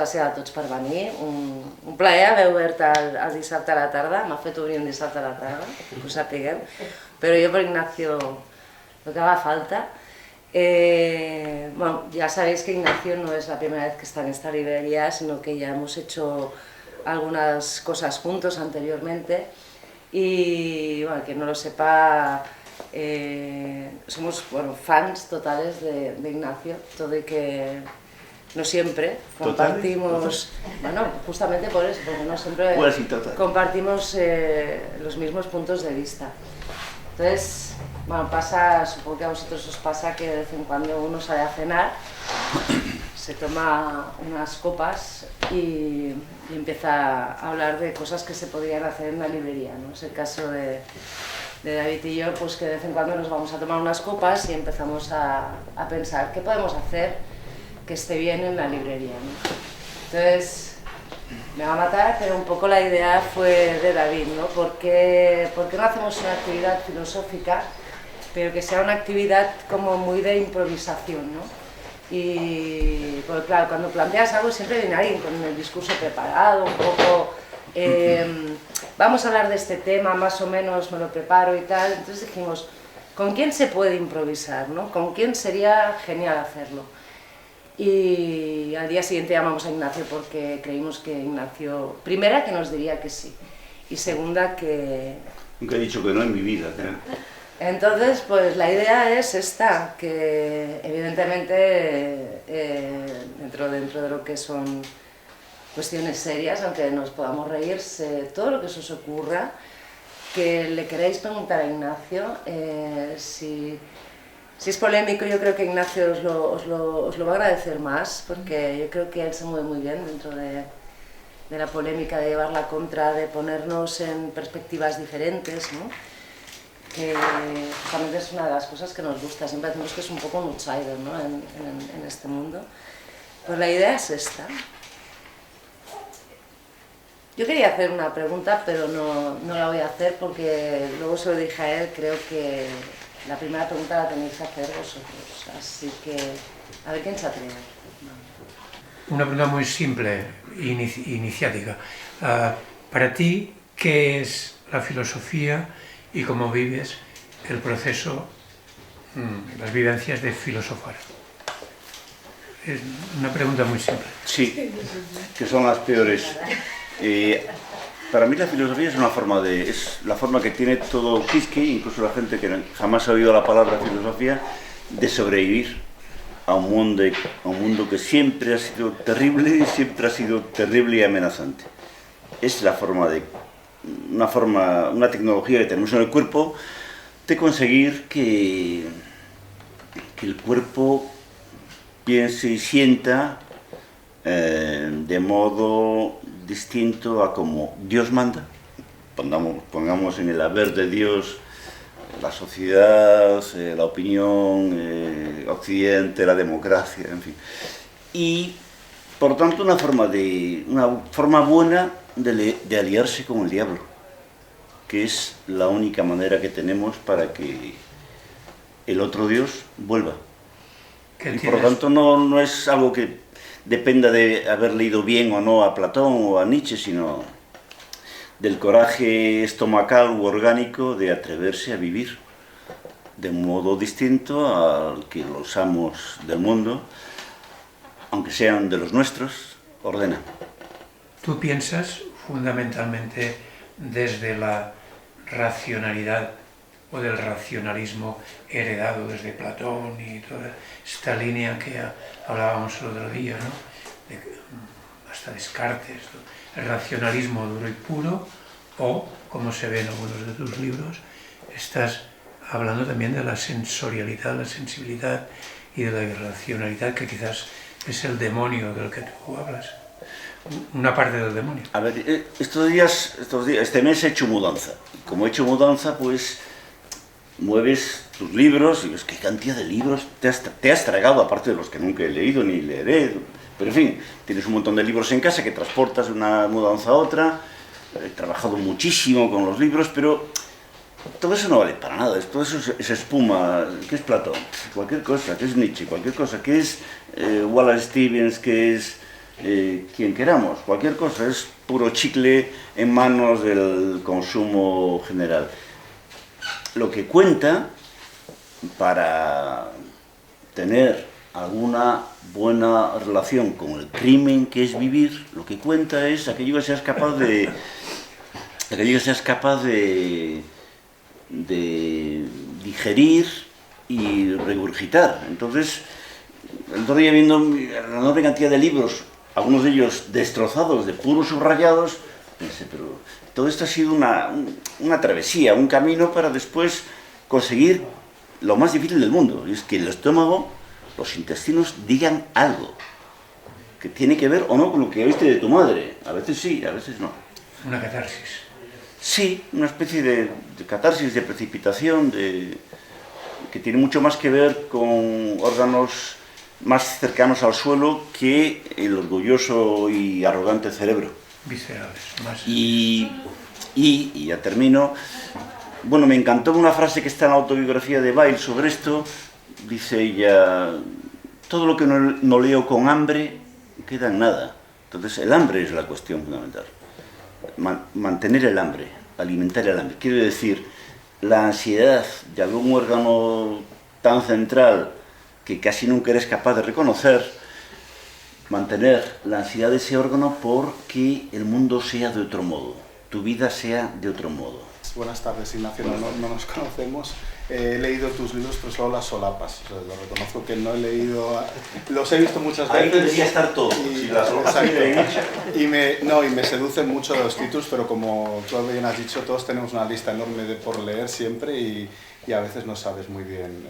gràcies a tots per venir. Un plaer haver obert el dissabte a la tarda. M'ha fet obrir un dissabte a la tarda, que ho sapigueu. Però jo per Ignacio lo que haga falta. Bueno, ya sabéis que Ignacio no es la primera vez que está en esta librería, sino que ya hemos hecho algunas cosas juntos anteriormente. Y bueno, que no lo sepa, somos fans totales de Ignacio, todo y que no siempre compartimos, bueno, justamente por eso, porque no siempre compartimos los mismos puntos de vista. Entonces, bueno, pasa, supongo que a vosotros os pasa que de vez en cuando uno sale a cenar, se toma unas copas y empieza a hablar de cosas que se podrían hacer en la librería, ¿no? Es el caso de David y yo, pues que de vez en cuando nos vamos a tomar unas copas y empezamos a pensar qué podemos hacer que esté bien en la librería, ¿no? Entonces, me va a matar, pero un poco la idea fue de David, ¿no? ¿Por qué no hacemos una actividad filosófica, pero que sea una actividad como muy de improvisación, ¿no? Y, pues claro, cuando planteas algo siempre viene alguien con el discurso preparado, un poco, vamos a hablar de este tema, más o menos me lo preparo y tal. Entonces dijimos, ¿con quién se puede improvisar, ¿no? ¿Con quién sería genial hacerlo? Y al día siguiente llamamos a Ignacio porque creímos que Ignacio, primera, que nos diría que sí, y segunda, que... Nunca he dicho que no en mi vida, ¿eh? Entonces, pues la idea es esta, que evidentemente dentro de lo que son cuestiones serias, aunque nos podamos reír, todo lo que se os ocurra, que le queráis preguntar a Ignacio, si es polémico, yo creo que Ignacio os lo va a agradecer más, porque yo creo que él se mueve muy bien dentro de la polémica, de llevar la contra, de ponernos en perspectivas diferentes, ¿no? Que justamente es una de las cosas que nos gusta, siempre decimos que es un poco un outsider, ¿no? en este mundo. Pues la idea es esta. Yo quería hacer una pregunta, pero no la voy a hacer porque luego se lo dije a él, creo que la primera pregunta la tenéis que hacer vosotros, así que a ver quién se atreve. Una pregunta muy simple, iniciática. Para ti, ¿qué es la filosofía y cómo vives el proceso, las vivencias de filosofar? Es una pregunta muy simple. Sí, que son las peores. Para mí la filosofía es la forma que tiene todo Quisque, incluso la gente que jamás ha oído la palabra filosofía, de sobrevivir a un mundo que siempre ha sido terrible y amenazante. Es la forma de una tecnología que tenemos en el cuerpo de conseguir que el cuerpo piense y sienta de modo distinto a como Dios manda. Pongamos en el haber de Dios la sociedad, la opinión, Occidente, la democracia, en fin. Y por tanto una forma buena de aliarse con el diablo, que es la única manera que tenemos para que el otro Dios vuelva. Y por lo tanto no es algo que dependa de haber leído bien o no a Platón o a Nietzsche, sino del coraje estomacal u orgánico de atreverse a vivir de un modo distinto al que los amos del mundo, aunque sean de los nuestros, ordenan. ¿Tú piensas fundamentalmente desde la racionalidad o del racionalismo heredado desde Platón y toda esta línea que hablábamos el otro día, ¿no? Hasta Descartes, ¿no? El racionalismo duro y puro, o, como se ve en algunos de tus libros, estás hablando también de la sensorialidad, la sensibilidad y de la irracionalidad, que quizás es el demonio del que tú hablas, una parte del demonio. A ver, este mes he hecho mudanza. Como he hecho mudanza, pues mueves tus libros y ves qué cantidad de libros te has tragado, aparte de los que nunca he leído ni leeré. Pero en fin, tienes un montón de libros en casa que transportas de una mudanza a otra. He trabajado muchísimo con los libros, pero todo eso no vale para nada. Todo eso es espuma. ¿Qué es Platón? Cualquier cosa. ¿Qué es Nietzsche? Cualquier cosa. ¿Qué es Wallace Stevens? ¿Qué es quien queramos, cualquier cosa, es puro chicle en manos del consumo general. Lo que cuenta para tener alguna buena relación con el crimen que es vivir, lo que cuenta es aquello que seas capaz de digerir y regurgitar. Entonces, el otro día viendo la enorme cantidad de libros, algunos de ellos destrozados, de puros subrayados, pensé, pero todo esto ha sido una travesía, un camino para después conseguir lo más difícil del mundo, y es que el estómago, los intestinos digan algo que tiene que ver o no con lo que oíste de tu madre. A veces sí, a veces no. Una catarsis. Sí, una especie de catarsis, de precipitación, que tiene mucho más que ver con órganos más cercanos al suelo que el orgulloso y arrogante cerebro. Viscerales, más. Y ya termino. Bueno, me encantó una frase que está en la autobiografía de Weil sobre esto. Dice ella, todo lo que no leo con hambre queda en nada. Entonces el hambre es la cuestión fundamental. Mantener el hambre, alimentar el hambre. Quiere decir, la ansiedad de algún órgano tan central que casi nunca eres capaz de reconocer, mantener la ansiedad de ese órgano porque el mundo sea de otro modo, tu vida sea de otro modo. Buenas tardes, Ignacio, no nos conocemos. He leído tus libros, pero solo las solapas. Lo reconozco que no he leído... Los he visto muchas veces. Ahí debería estar todo. Y, si las solapas y me seducen mucho los títulos, pero como tú bien has dicho, todos tenemos una lista enorme por leer siempre y a veces no sabes muy bien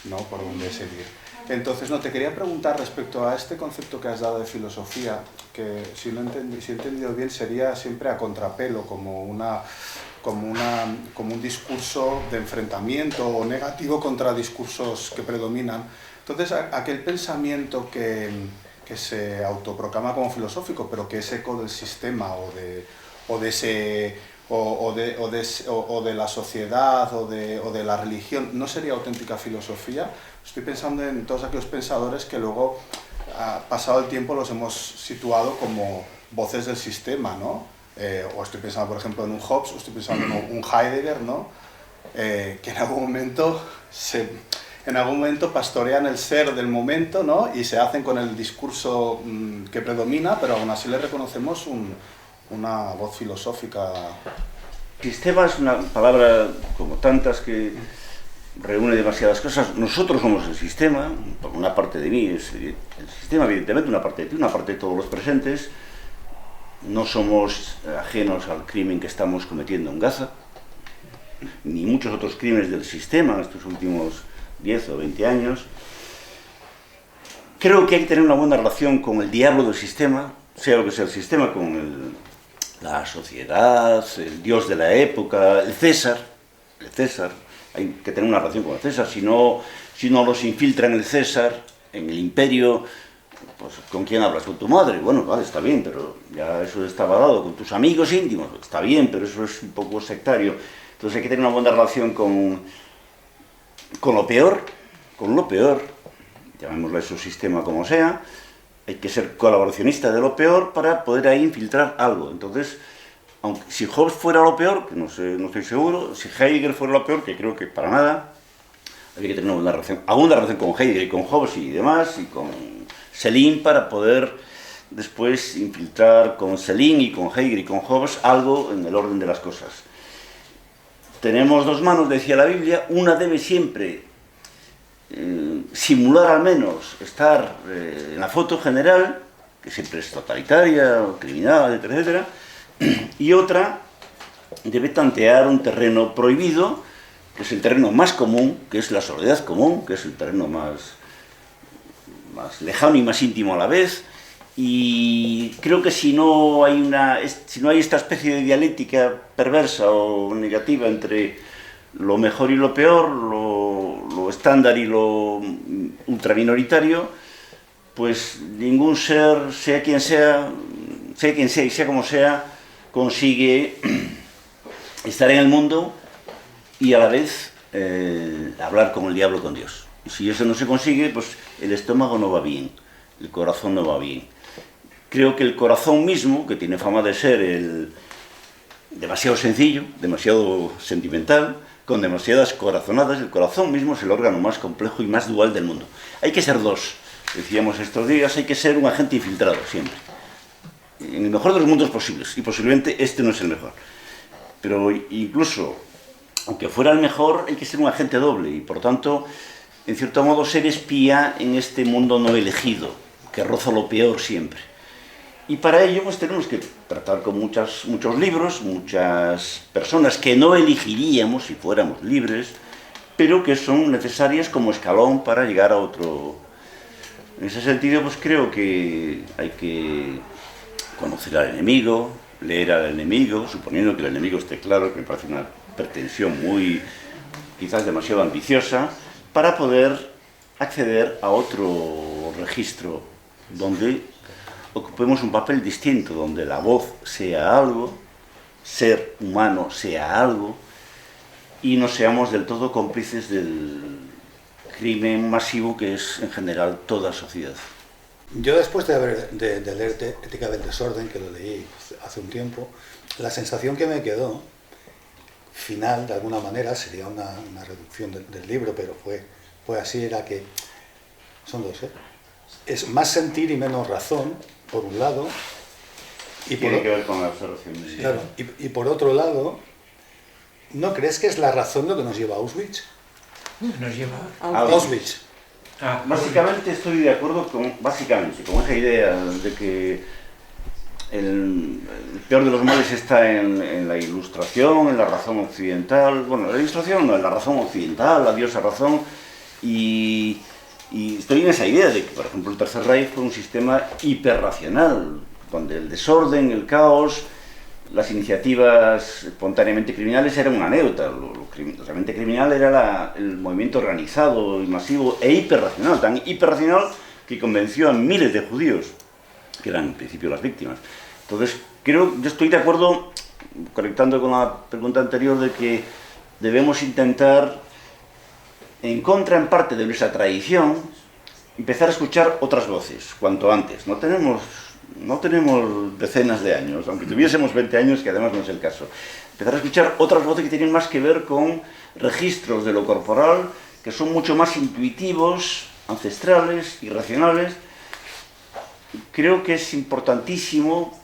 ¿no? por dónde seguir. Entonces, te quería preguntar respecto a este concepto que has dado de filosofía, que si he entendido bien sería siempre a contrapelo, como un discurso de enfrentamiento o negativo contra discursos que predominan. Entonces, aquel pensamiento que se autoproclama como filosófico, pero que es eco del sistema o de la sociedad o de la religión, ¿no sería auténtica filosofía? Estoy pensando en todos aquellos pensadores que luego, pasado el tiempo, los hemos situado como voces del sistema, ¿no? O estoy pensando, por ejemplo, en un Hobbes, o estoy pensando en un Heidegger, ¿no? Que en algún momento pastorean el ser del momento, ¿no? Y se hacen con el discurso que predomina, pero aún así le reconocemos una voz filosófica. Sistema es una palabra, como tantas, que reúne demasiadas cosas. Nosotros somos el sistema, por una parte de mí es el sistema, evidentemente, una parte de ti, una parte de todos los presentes. No somos ajenos al crimen que estamos cometiendo en Gaza, ni muchos otros crímenes del sistema en estos últimos 10 o 20 años. Creo que hay que tener una buena relación con el diablo del sistema, sea lo que sea el sistema, con la sociedad, el dios de la época, el César. Hay que tener una relación con el César, si no los infiltran el César, en el imperio. Pues, ¿con quién hablas? ¿Con tu madre? Bueno, vale, está bien, pero ya eso estaba dado. ¿Con tus amigos íntimos? Está bien, pero eso es un poco sectario. Entonces hay que tener una buena relación con lo peor, llamémosle su sistema como sea. Hay que ser colaboracionista de lo peor para poder ahí infiltrar algo. Entonces, si Hobbes fuera lo peor, que no estoy seguro, si Heidegger fuera lo peor, que creo que para nada, habría que tener una buena relación con Heidegger y con Hobbes y demás, y con Selin, para poder después infiltrar con Selin y con Heidegger y con Hobbes algo en el orden de las cosas. Tenemos dos manos, decía la Biblia, una debe siempre simular al menos estar en la foto general, que siempre es totalitaria, criminal, etcétera, etcétera, y otra debe tantear un terreno prohibido, que es el terreno más común, que es la soledad común, que es el terreno más lejano y más íntimo a la vez. Y creo que si no hay esta especie de dialéctica perversa o negativa entre lo mejor y lo peor, lo estándar y lo ultraminoritario, pues ningún ser, sea quien sea y sea como sea, consigue estar en el mundo y a la vez hablar con el diablo, con Dios. Y si eso no se consigue, pues el estómago no va bien, el corazón no va bien. Creo que el corazón mismo, que tiene fama de ser demasiado sencillo, demasiado sentimental, con demasiadas corazonadas, el corazón mismo es el órgano más complejo y más dual del mundo. Hay que ser dos, decíamos estos días, hay que ser un agente infiltrado siempre, en el mejor de los mundos posibles, y posiblemente este no es el mejor. Pero incluso, aunque fuera el mejor, hay que ser un agente doble, y por tanto, en cierto modo, ser espía en este mundo no elegido, que roza lo peor siempre. Y para ello pues tenemos que tratar con muchos libros, muchas personas que no elegiríamos si fuéramos libres, pero que son necesarias como escalón para llegar a otro. En ese sentido pues creo que hay que conocer al enemigo, leer al enemigo, suponiendo que el enemigo esté claro, que me parece una pretensión muy, quizás demasiado ambiciosa, para poder acceder a otro registro donde ocupemos un papel distinto, donde la voz sea algo, ser humano sea algo, y no seamos del todo cómplices del crimen masivo que es en general toda sociedad. Yo después de leer Ética del Desorden, que lo leí hace un tiempo, la sensación que me quedó, final de alguna manera, sería una reducción del libro, pero fue así, era que, son dos, es más sentir y menos razón, por un lado, y tiene que ver con la observación. Sí. Claro, y por otro lado, ¿no crees que es la razón lo que nos lleva a Auschwitz? Nos lleva a Auschwitz. Básicamente estoy de acuerdo con esa idea de que el peor de los males está en la ilustración, en la razón occidental. Bueno, la ilustración no, en la razón occidental, la diosa razón, y estoy en esa idea de que, por ejemplo, el Tercer Reich fue un sistema hiperracional, donde el desorden, el caos, las iniciativas espontáneamente criminales eran una anécdota. Lo realmente criminal era el movimiento organizado y masivo e hiperracional, tan hiperracional que convenció a miles de judíos, que eran en principio las víctimas. Entonces, yo estoy de acuerdo, conectando con la pregunta anterior, de que debemos intentar, en contra en parte de nuestra tradición, empezar a escuchar otras voces, cuanto antes. No tenemos decenas de años, aunque tuviésemos 20 años, que además no es el caso. Empezar a escuchar otras voces que tienen más que ver con registros de lo corporal, que son mucho más intuitivos, ancestrales, irracionales. Creo que es importantísimo,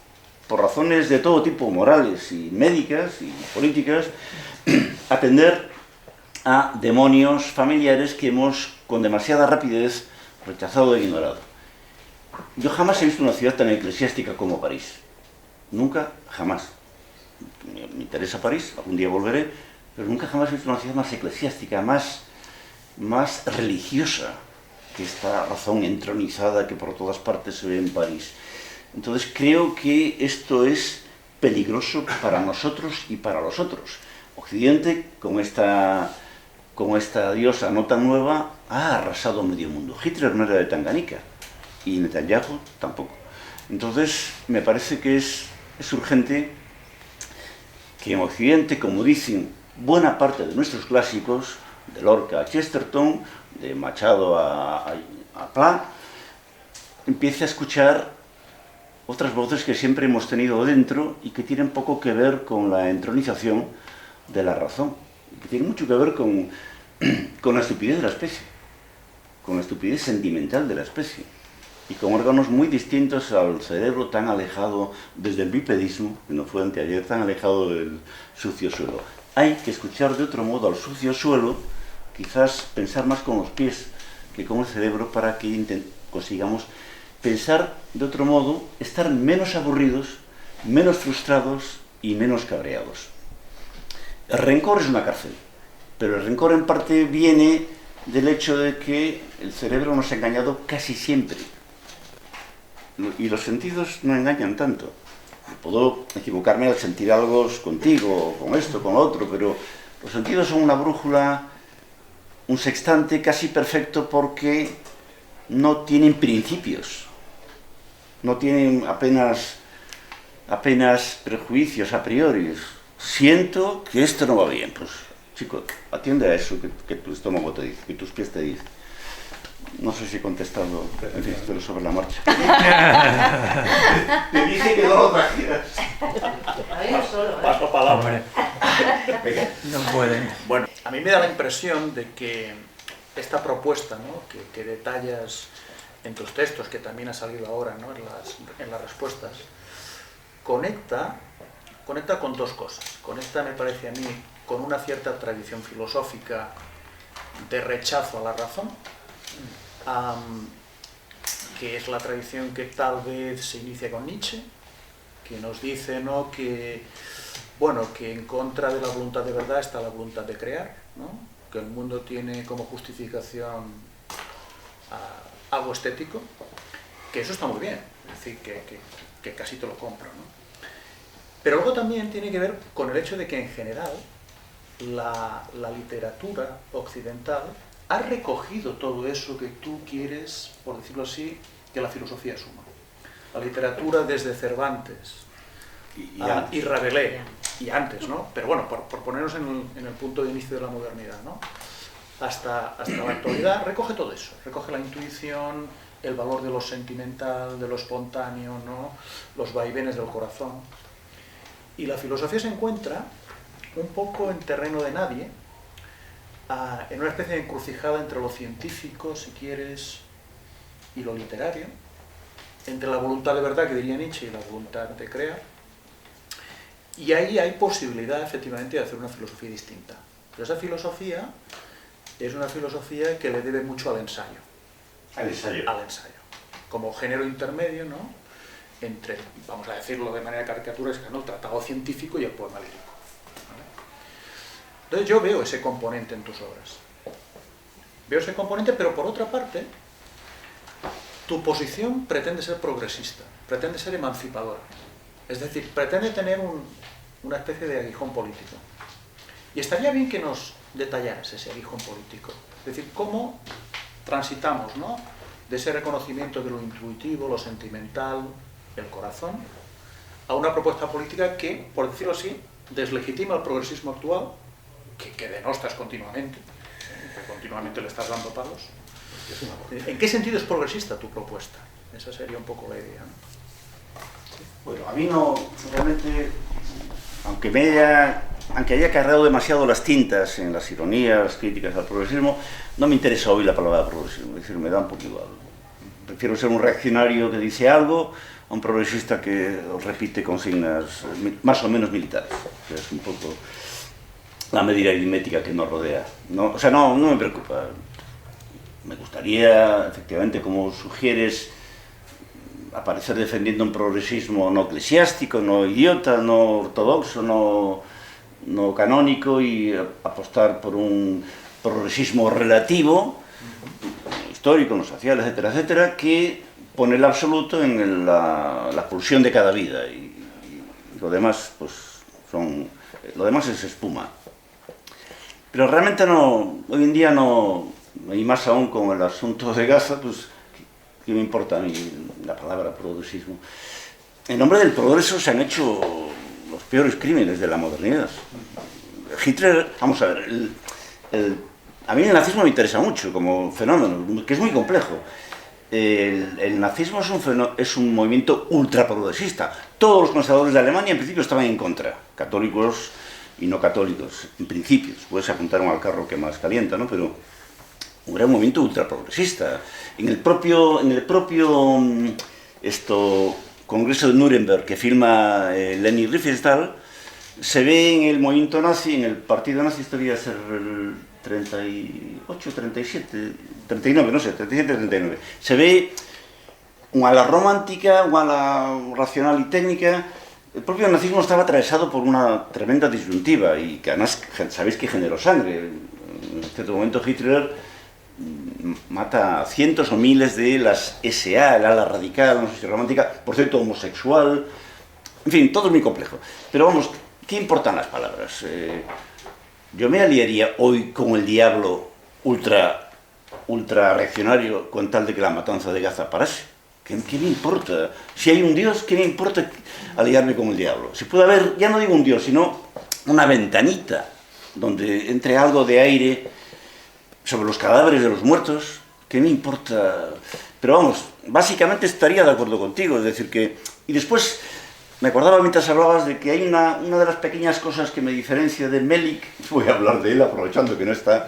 por razones de todo tipo, morales y médicas y políticas, atender a demonios familiares que hemos, con demasiada rapidez, rechazado e ignorado. Yo jamás he visto una ciudad tan eclesiástica como París. Nunca, jamás. Me interesa París, algún día volveré, pero nunca jamás he visto una ciudad más eclesiástica, más religiosa que esta razón entronizada que por todas partes se ve en París. Entonces creo que esto es peligroso para nosotros y para los otros. Occidente, con esta diosa no tan nueva, ha arrasado medio mundo. Hitler no era de Tanganica, y Netanyahu tampoco. Entonces me parece que es urgente que en Occidente, como dicen buena parte de nuestros clásicos, de Lorca a Chesterton, de Machado a Pla, empiece a escuchar otras voces que siempre hemos tenido dentro y que tienen poco que ver con la entronización de la razón, que tienen mucho que ver con la estupidez de la especie, con la estupidez sentimental de la especie, y con órganos muy distintos al cerebro, tan alejado desde el bipedismo, que no fue anteayer, tan alejado del sucio suelo. Hay que escuchar de otro modo al sucio suelo, quizás pensar más con los pies que con el cerebro, para que consigamos pensar de otro modo, estar menos aburridos, menos frustrados y menos cabreados. El rencor es una cárcel, pero el rencor en parte viene del hecho de que el cerebro nos ha engañado casi siempre. Y los sentidos no engañan tanto. Puedo equivocarme al sentir algo contigo, con esto, con lo otro, pero los sentidos son una brújula, un sextante casi perfecto, porque no tienen principios, no tienen apenas prejuicios a priori. Siento que esto no va bien, pues chico, atiende a eso que tu estómago te dice, que tus pies te dicen. No sé si he contestado, en fin, pero sobre la marcha. Te dije que no lo trajeras. A mí no solo, ¿eh? Paso palabra. Hombre, no pueden. Bueno, a mí me da la impresión de que esta propuesta, ¿no?, que detallas en tus textos, que también ha salido ahora, ¿no?, en las respuestas, conecta con dos cosas. Conecta, me parece a mí, con una cierta tradición filosófica de rechazo a la razón, que es la tradición que tal vez se inicia con Nietzsche, que nos dice, ¿no?, que, bueno, que en contra de la voluntad de verdad está la voluntad de crear, ¿no?, que el mundo tiene como justificación algo estético, que eso está muy bien, es decir, que casi te lo compro, ¿no? Pero luego también tiene que ver con el hecho de que en general la literatura occidental ha recogido todo eso que tú quieres, por decirlo así, que la filosofía asuma. La literatura desde Cervantes y Rabelais, y antes, ¿no? Pero bueno, por ponernos en el punto de inicio de la modernidad, ¿no?, hasta la actualidad, recoge todo eso, recoge la intuición, el valor de lo sentimental, de lo espontáneo, ¿no?, los vaivenes del corazón. Y la filosofía se encuentra un poco en terreno de nadie, en una especie de encrucijada entre lo científico, si quieres, y lo literario, entre la voluntad de verdad, que diría Nietzsche, y la voluntad de crear. Y ahí hay posibilidad, efectivamente, de hacer una filosofía distinta. Pero esa filosofía es una filosofía que le debe mucho al ensayo. Al ensayo. Al ensayo. Como género intermedio, ¿no?, entre, vamos a decirlo de manera caricaturesca, ¿no?, el tratado científico y el poema lírico. ¿Vale? Entonces yo veo ese componente en tus obras. Veo ese componente, pero por otra parte, tu posición pretende ser progresista, pretende ser emancipadora. Es decir, pretende tener una especie de aguijón político. Y estaría bien que nos detallaras ese aguijón político. Es decir, cómo transitamos, ¿no?, de ese reconocimiento de lo intuitivo, lo sentimental, el corazón, a una propuesta política que, por decirlo así, deslegitima el progresismo actual, que denostas continuamente, que continuamente le estás dando palos. ¿En qué sentido es progresista tu propuesta? Esa sería un poco la idea, ¿no? Bueno, a mí no, realmente, aunque haya cargado demasiado las tintas en las ironías, las críticas al progresismo, no me interesa hoy la palabra progresismo, es decir, me da un poco igual. Prefiero ser un reaccionario que dice algo a un progresista que repite consignas más o menos militares, que es un poco la medida aritmética que nos rodea. No, o sea, no me preocupa. Me gustaría, efectivamente, como sugieres, aparecer defendiendo un progresismo no eclesiástico, no idiota, no ortodoxo, no canónico, y apostar por un progresismo relativo, histórico, no social, etcétera, etcétera, que pone el absoluto en la pulsión de cada vida, y lo demás, pues, lo demás es espuma. Pero realmente no, hoy en día no, y más aún con el asunto de Gaza, pues, ¿qué me importa a mí la palabra progresismo? En nombre del progreso se han hecho los peores crímenes de la modernidad. Hitler, vamos a ver, a mí el nazismo me interesa mucho como fenómeno, que es muy complejo. El nazismo es un movimiento ultraprogresista. Todos los conservadores de Alemania en principio estaban en contra, católicos y no católicos, en principio. Después se apuntaron al carro que más calienta, ¿no? Pero era un movimiento ultraprogresista. En el propio Congreso de Nuremberg que firma Leni Riefenstahl, se ve en el movimiento nazi, en el partido nazi, esto debería ser el 38, 37, 39, no sé, 37, 39. Se ve una ala romántica, una ala racional y técnica. El propio nazismo estaba atravesado por una tremenda disyuntiva y que además sabéis que generó sangre. En cierto momento Hitler mata a cientos o miles de las SA, el ala radical, no sé si romántica, por cierto homosexual, en fin, todo es muy complejo. Pero vamos, ¿qué importan las palabras? Yo me aliaría hoy con el diablo ultra reaccionario con tal de que la matanza de Gaza parase. ¿Qué me importa? Si hay un Dios, ¿qué me importa aliarme con el diablo? Si puede haber, ya no digo un Dios, sino una ventanita donde entre algo de aire sobre los cadáveres de los muertos, ¿qué me importa? Pero vamos, básicamente estaría de acuerdo contigo, es decir que... Y después me acordaba mientras hablabas de que hay una de las pequeñas cosas que me diferencia de Melik, voy a hablar de él aprovechando que no está,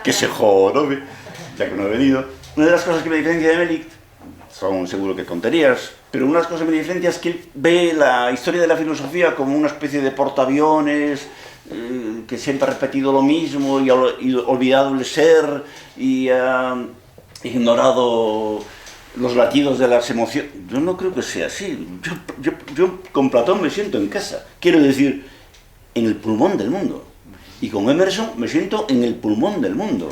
que se jorobe, ya que no he venido. Una de las cosas que me diferencia de Melik, son seguro que tonterías, pero una de las cosas que me diferencia es que él ve la historia de la filosofía como una especie de portaaviones, que siempre ha repetido lo mismo y olvidado el ser y ha ignorado los latidos de las emociones. Yo no creo que sea así. Yo con Platón me siento en casa, quiero decir, en el pulmón del mundo. Y con Emerson me siento en el pulmón del mundo.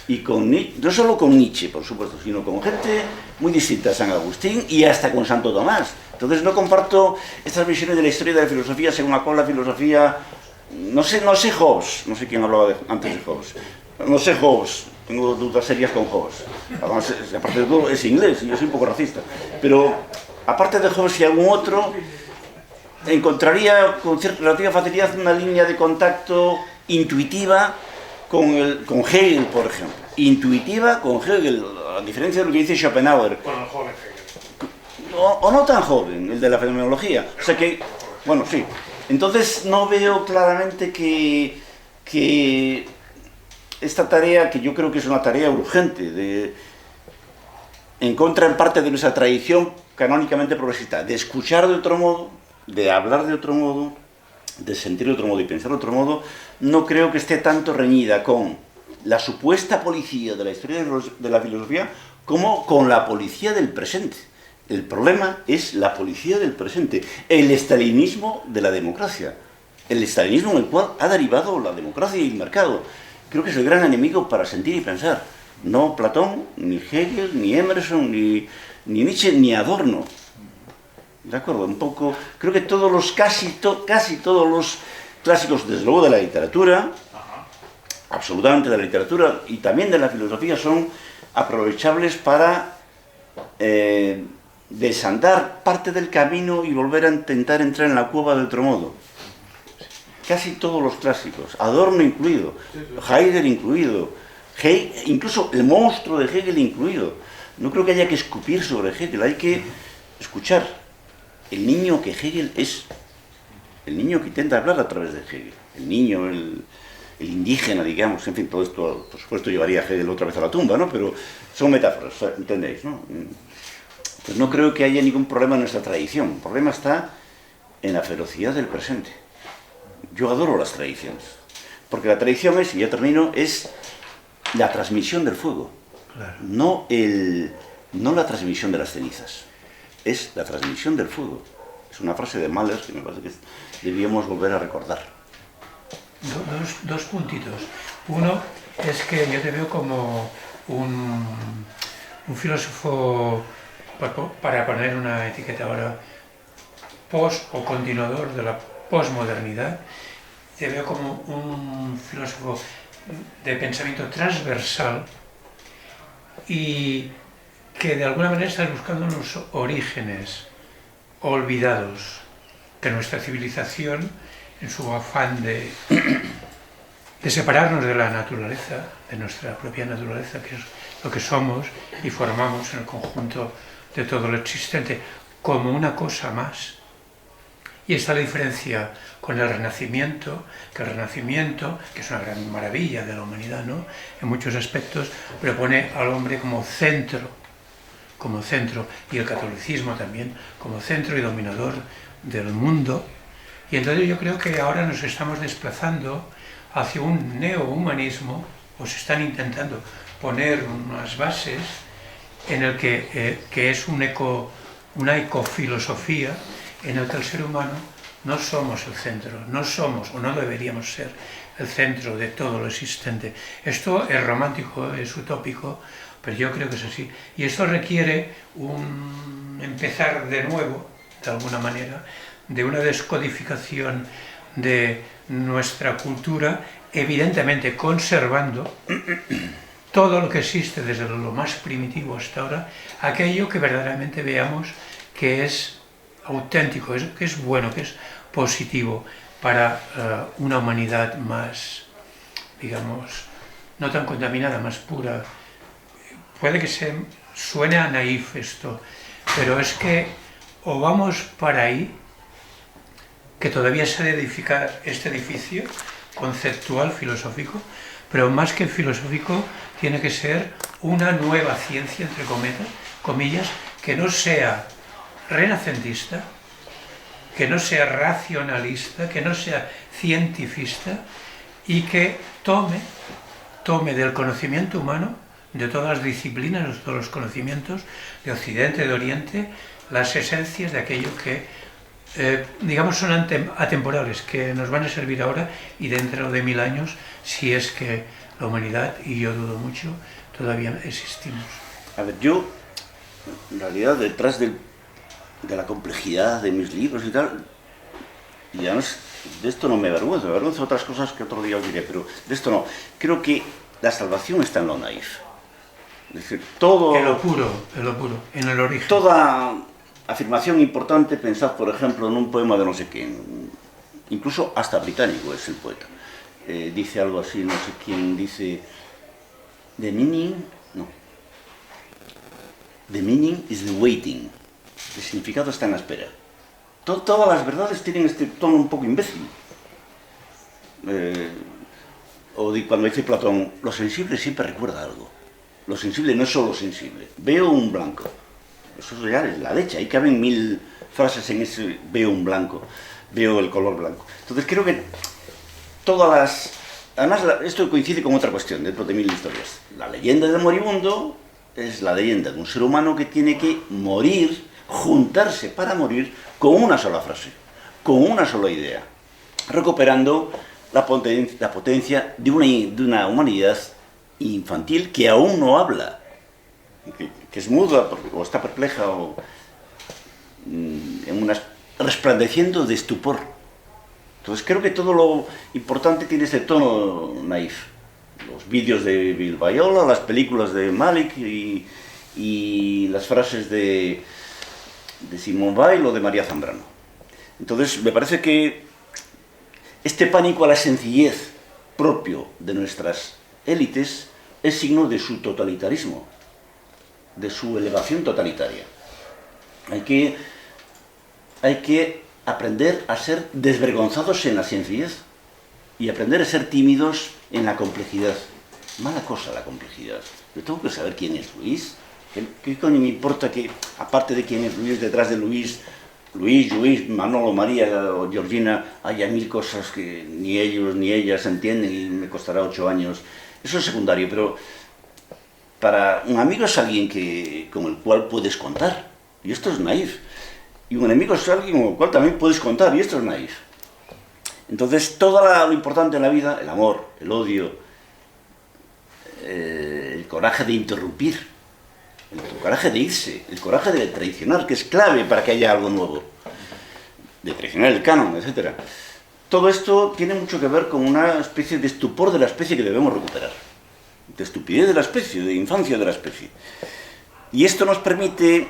Y con no solo con Nietzsche, por supuesto, sino con gente muy distinta a San Agustín y hasta con Santo Tomás. Entonces no comparto estas visiones de la historia de la filosofía según la cual la filosofía... No sé Hobbes, no sé quién hablaba antes de Hobbes. No sé Hobbes, tengo dudas serias con Hobbes. Además, aparte de todo, es inglés y yo soy un poco racista. Pero aparte de Hobbes y algún otro, encontraría con cierta relativa facilidad una línea de contacto intuitiva con Hegel, por ejemplo. Intuitiva con Hegel, a diferencia de lo que dice Schopenhauer. Con el joven Hegel. O no tan joven, el de la fenomenología. O sea que, bueno, sí. Entonces no veo claramente que esta tarea, que yo creo que es una tarea urgente, en contra en parte de nuestra tradición canónicamente progresista, de escuchar de otro modo, de hablar de otro modo, de sentir de otro modo y pensar de otro modo, no creo que esté tanto reñida con la supuesta policía de la historia de la filosofía como con la policía del presente. El problema es la policía del presente, el estalinismo de la democracia, el estalinismo en el cual ha derivado la democracia y el mercado. Creo que es el gran enemigo para sentir y pensar. No Platón, ni Hegel, ni Emerson, ni Nietzsche, ni Adorno. ¿De acuerdo? Un poco, creo que casi todos los clásicos, desde luego de la literatura, absolutamente de la literatura y también de la filosofía, son aprovechables para desandar parte del camino y volver a intentar entrar en la cueva de otro modo. Casi todos los clásicos, Adorno incluido, Heidegger incluido, incluso el monstruo de Hegel incluido. No creo que haya que escupir sobre Hegel, hay que escuchar el niño que Hegel es, el niño que intenta hablar a través de Hegel, el niño, el indígena, digamos, en fin, todo esto, por supuesto, llevaría a Hegel otra vez a la tumba, ¿no? Pero son metáforas, ¿entendéis, no? Pues no creo que haya ningún problema en nuestra tradición, el problema está en la ferocidad del presente. Yo adoro las tradiciones, porque la tradición es, y ya termino, es la transmisión del fuego, claro. No la transmisión de las cenizas, es la transmisión del fuego. Es una frase de Mahler que me parece que debíamos volver a recordar. Dos puntitos. Uno es que yo te veo como un filósofo, para poner una etiqueta ahora, post o continuador de la posmodernidad. Te veo como un filósofo de pensamiento transversal y que de alguna manera está buscando los orígenes olvidados de nuestra civilización en su afán de separarnos de la naturaleza, de nuestra propia naturaleza, que es lo que somos y formamos en el conjunto de todo lo existente, como una cosa más. Y está la diferencia con el Renacimiento, que es una gran maravilla de la humanidad, ¿no? En muchos aspectos, pero pone al hombre como centro, y el catolicismo también, como centro y dominador del mundo. Y entonces yo creo que ahora nos estamos desplazando hacia un neohumanismo, o se están intentando poner unas bases en el que es una ecofilosofía en el que el ser humano no somos el centro, no somos o no deberíamos ser el centro de todo lo existente. Esto es romántico, es utópico, pero yo creo que es así. Y esto requiere empezar de nuevo, de alguna manera, de una descodificación de nuestra cultura, evidentemente conservando todo lo que existe desde lo más primitivo hasta ahora, aquello que verdaderamente veamos que es auténtico, que es bueno, que es positivo para una humanidad más, digamos, no tan contaminada, más pura, puede que suene a naif esto, pero es que o vamos para ahí, que todavía se ha de edificar este edificio conceptual, filosófico, pero más que filosófico tiene que ser una nueva ciencia, entre comillas, que no sea renacentista, que no sea racionalista, que no sea cientifista y que tome del conocimiento humano, de todas las disciplinas, de todos los conocimientos, de Occidente, de Oriente, las esencias de aquello que, digamos, son atemporales, que nos van a servir ahora y dentro de 1000 años, si es que la humanidad, y yo dudo mucho, todavía existimos. A ver, yo, en realidad, detrás de la complejidad de mis libros y tal, y además de esto no me avergüenzo, me avergüenzo de otras cosas que otro día os diré, pero de esto no. Creo que la salvación está en lo naif. Es decir, todo... En lo puro, en el origen. Toda afirmación importante, pensad, por ejemplo, en un poema de no sé quién, incluso hasta británico es el poeta. Dice algo así, no sé quién, dice... The meaning is the waiting. El significado está en la espera. Todas las verdades tienen este tono un poco imbécil. Cuando dice Platón, lo sensible siempre recuerda algo. Lo sensible no es solo sensible. Veo un blanco. Eso ya es la leche. Ahí caben 1000 frases en ese veo un blanco. Veo el color blanco. Entonces creo que todas las... Además, esto coincide con otra cuestión dentro de 1000 historias. La leyenda del moribundo es la leyenda de un ser humano que tiene que morir, juntarse para morir con una sola frase, con una sola idea, recuperando la potencia de una humanidad infantil que aún no habla, que es muda o está perpleja o resplandeciendo de estupor. Entonces creo que todo lo importante tiene ese tono naif. Los vídeos de Bill Viola, las películas de Malick y las frases de Simone Weil o de María Zambrano. Entonces me parece que este pánico a la sencillez propio de nuestras élites es signo de su totalitarismo, de su elevación totalitaria. Hay que aprender a ser desvergonzados en la sencillez y aprender a ser tímidos en la complejidad. Mala cosa la complejidad. Yo tengo que saber quién es Luis. ¿Qué coño me importa que, aparte de quién es Luis, detrás de Luis, Manolo, María o Georgina, haya 1000 cosas que ni ellos ni ellas entienden y me costará 8 años? Eso es secundario, pero para un amigo es alguien con el cual puedes contar. Y esto es naif. Y un enemigo es alguien con el cual también puedes contar. Y esto es naif. Entonces, todo lo importante en la vida, el amor, el odio, el coraje de interrumpir, el coraje de irse, el coraje de traicionar, que es clave para que haya algo nuevo, de traicionar el canon, etc. Todo esto tiene mucho que ver con una especie de estupor de la especie que debemos recuperar, de estupidez de la especie, de infancia de la especie. Y esto nos permite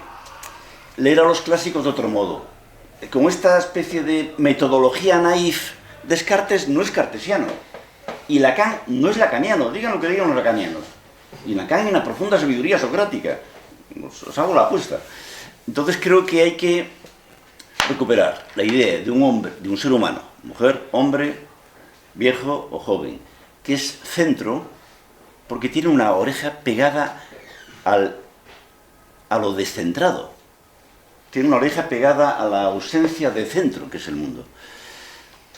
leer a los clásicos de otro modo, con esta especie de metodología naif. Descartes no es cartesiano y Lacan no es lacaniano, digan lo que digan los lacanianos. Y Lacan hay una profunda sabiduría socrática, os hago la apuesta. Entonces creo que hay que recuperar la idea de un hombre, de un ser humano, mujer, hombre, viejo o joven, que es centro porque tiene una oreja pegada a lo descentrado, tiene una oreja pegada a la ausencia de centro que es el mundo.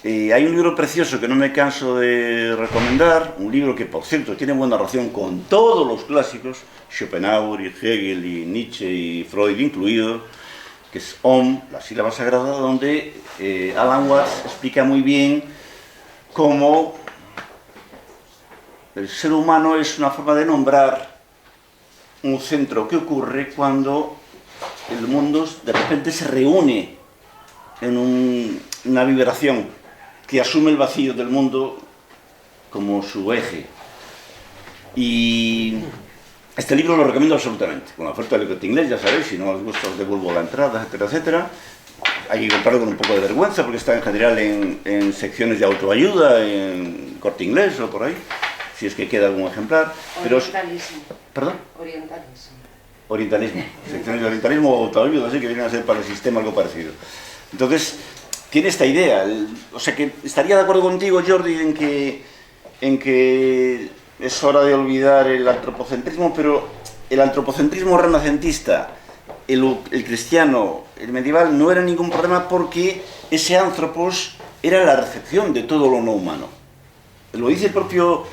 Hay un libro precioso que no me canso de recomendar, un libro que, por cierto, tiene buena relación con todos los clásicos, Schopenhauer y Hegel y Nietzsche y Freud incluido, que es Om, la sílaba sagrada, donde Alan Watts explica muy bien cómo el ser humano es una forma de nombrar un centro que ocurre cuando el mundo de repente se reúne en una vibración que asume el vacío del mundo como su eje. Y este libro lo recomiendo absolutamente, con la oferta del Corte Inglés, ya sabéis, si no os gusta os devuelvo la entrada, etcétera, etcétera. Hay que comprarlo con un poco de vergüenza porque está en general en secciones de autoayuda, en Corte Inglés o por ahí. si es que queda algún ejemplar. Pero, Orientalismo. ¿perdón? Orientalismo. Orientalismo. Secciones de orientalismo o tal así que vienen a ser para el sistema algo parecido. Entonces, tiene esta idea. O sea que estaría de acuerdo contigo, Jordi, en que es hora de olvidar el antropocentrismo, pero el antropocentrismo renacentista, el cristiano, el medieval, no era ningún problema porque ese anthropos era la recepción de todo lo no humano. Lo dice el propio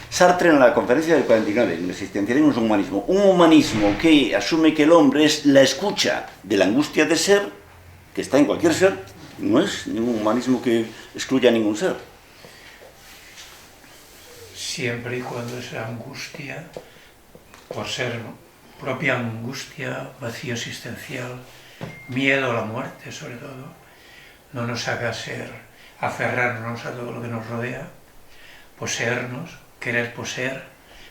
Sartre en la conferencia del 49, en el existencialismo es un humanismo. Un humanismo que asume que el hombre es la escucha de la angustia de ser, que está en cualquier ser, no es ningún humanismo que excluya a ningún ser. Siempre y cuando esa angustia, por ser propia angustia, vacío existencial, miedo a la muerte sobre todo, no nos haga aferrarnos a todo lo que nos rodea, poseernos, querer poseer,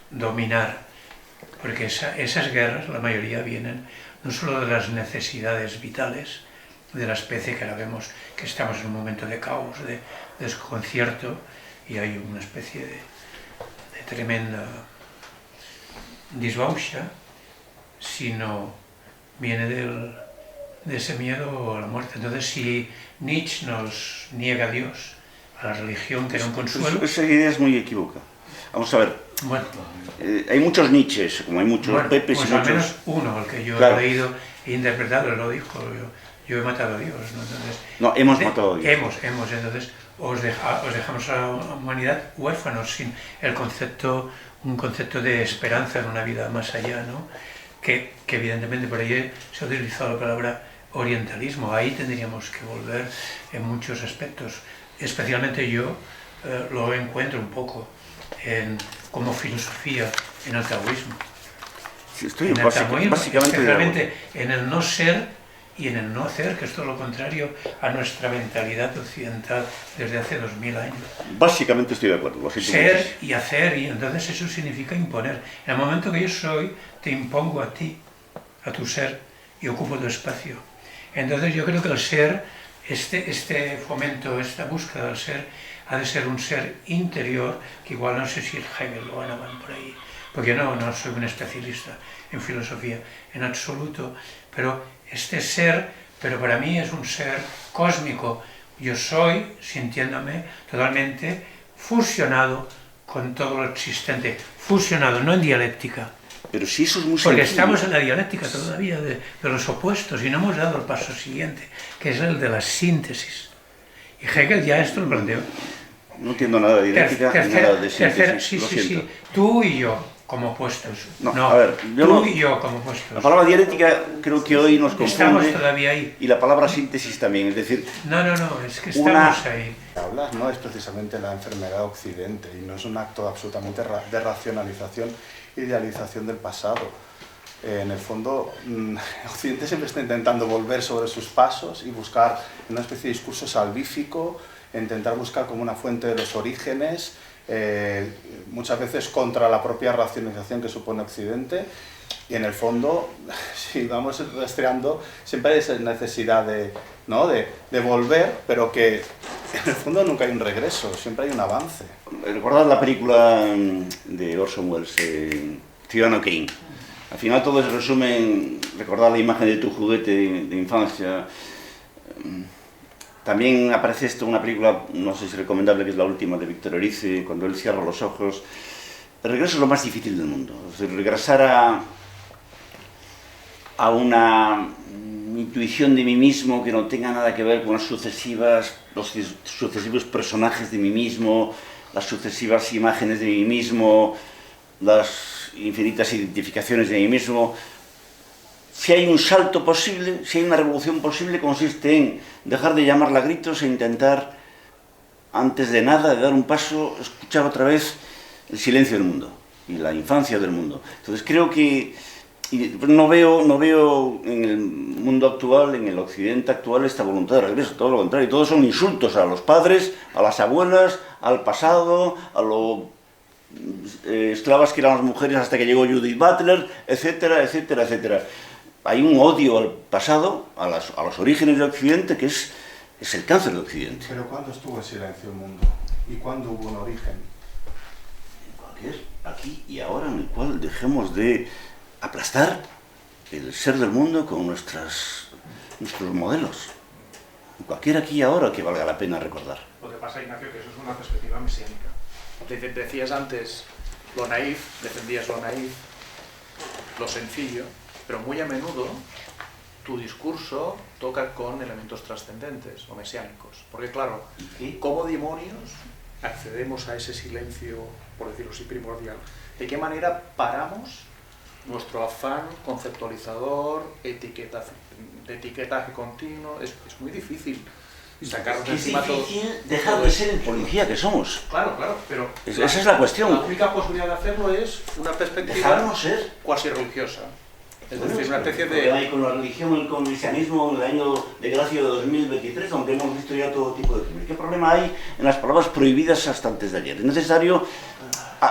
dominar, porque esas guerras, la mayoría vienen no solo de las necesidades vitales de la especie, que ahora vemos que estamos en un momento de caos, de desconcierto, y hay una especie de tremenda disbauxa, sino viene de ese miedo a la muerte. Entonces, si Nietzsche nos niega a Dios, a la religión, que era un consuelo... Esa idea es muy equívoca. Vamos a ver, bueno, hay muchos Nietzsches, como hay muchos Pepes pues y muchos... al menos uno, el que yo Claro. he leído e interpretado, él lo dijo, yo he matado a Dios, ¿no? Entonces, No, hemos matado a Dios. Entonces os dejamos a la humanidad huérfanos, sin un concepto de esperanza en una vida más allá, ¿no? Que evidentemente por ahí se ha utilizado la palabra orientalismo. Ahí tendríamos que volver en muchos aspectos. Especialmente yo lo encuentro un poco como filosofía en el taoísmo. Sí, estoy En el taoísmo, básicamente de especialmente en el no ser y en el no hacer, que es todo lo contrario a nuestra mentalidad occidental desde hace 2000 años. Básicamente estoy de acuerdo. Lo siento Ser mucho. y hacer, y entonces eso significa imponer. En el momento que yo soy, te impongo a ti, a tu ser, y ocupo tu espacio. Entonces yo creo que el ser, este fomento, esta búsqueda del ser, ha de ser un ser interior, que igual no sé si el Hegel o Hahnemann por ahí, porque no soy un especialista en filosofía en absoluto, pero este ser, pero para mí es un ser cósmico. Yo soy, sintiéndome totalmente fusionado con todo lo existente, fusionado, no en dialéctica. Pero si eso es muy Porque sencillo. estamos en la dialéctica todavía de los opuestos y no hemos dado el paso siguiente, que es el de la síntesis. Y Hegel ya esto lo planteó. No entiendo nada de dialéctica ni nada de síntesis. Sí, lo sí, siento. sí. Tú y yo como opuestos. No, a ver, yo tú no- y yo como opuestos. La palabra dialéctica creo que hoy nos Estamos confunde todavía ahí. y la palabra síntesis también. Es decir, No, es que estamos ahí. Hablas no es precisamente la enfermedad de Occidente y no es un acto absolutamente de racionalización, idealización del pasado. En el fondo, Occidente siempre está intentando volver sobre sus pasos y buscar una especie de discurso salvífico, intentar buscar como una fuente de los orígenes, muchas veces contra la propia racionalización que supone Occidente. Y en el fondo, si vamos rastreando, siempre hay esa necesidad de volver, pero que en el fondo nunca hay un regreso, siempre hay un avance. recordad la película de Orson Welles, Ciudadano Kane. Al final todo se resume en recordar la imagen de tu juguete de infancia. También aparece esto en una película, no sé si recomendable, que es la última de Víctor Erice, cuando él cierra los ojos. El regreso es lo más difícil del mundo. Es decir, regresar a una intuición de mí mismo que no tenga nada que ver con los sucesivos personajes de mí mismo, las sucesivas imágenes de mí mismo, las infinitas identificaciones de mí mismo. Si hay un salto posible, si hay una revolución posible, consiste en dejar de llamarla a gritos e intentar, antes de nada, de dar un paso, escuchar otra vez el silencio del mundo y la infancia del mundo. Entonces creo que no veo en el mundo actual, en el occidente actual, esta voluntad de regreso, todo lo contrario. Todos son insultos a los padres, a las abuelas, al pasado, a lo esclavas que eran las mujeres hasta que llegó Judith Butler, etcétera, etcétera, etcétera. Hay un odio al pasado, a los orígenes del Occidente, que es el cáncer del Occidente. Pero ¿cuándo estuvo en silencio el mundo? ¿Y cuándo hubo un origen? Cualquier cual dejemos de aplastar el ser del mundo con nuestros modelos. Cualquiera aquí ahora que valga la pena recordar. Lo que pasa, Ignacio, que eso es una perspectiva mesiánica. Decías antes lo naif, defendías lo naif, lo sencillo, pero muy a menudo tu discurso toca con elementos trascendentes o mesiánicos. Porque claro, ¿cómo demonios accedemos a ese silencio, por decirlo así, primordial? ¿De qué manera paramos nuestro afán conceptualizador, de etiquetaje continuo? Es muy difícil sacarnos encima todo. Es difícil dejar de ser el policía que somos. Claro, pero Esa es la cuestión. La única posibilidad de hacerlo es una perspectiva Dejarnos ser. cuasi religiosa. Es Bueno, decir, una especie el problema hay de... con la religión y con el cristianismo en el año de gracia de 2023, aunque hemos visto ya todo tipo de crímenes. ¿Qué problema hay en las palabras prohibidas hasta antes de ayer? Es necesario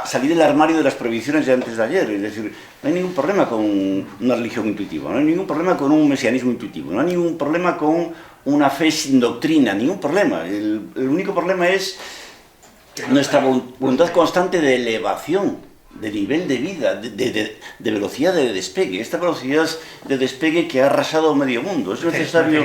salir del armario de las prohibiciones de antes de ayer. Es decir, no hay ningún problema con una religión intuitiva, no hay ningún problema con un mesianismo intuitivo, no hay ningún problema con una fe sin doctrina, ningún problema. El único problema es nuestra voluntad constante de elevación, de nivel de vida, de velocidad de despegue. Esta velocidad de despegue que ha arrasado medio mundo. Es necesario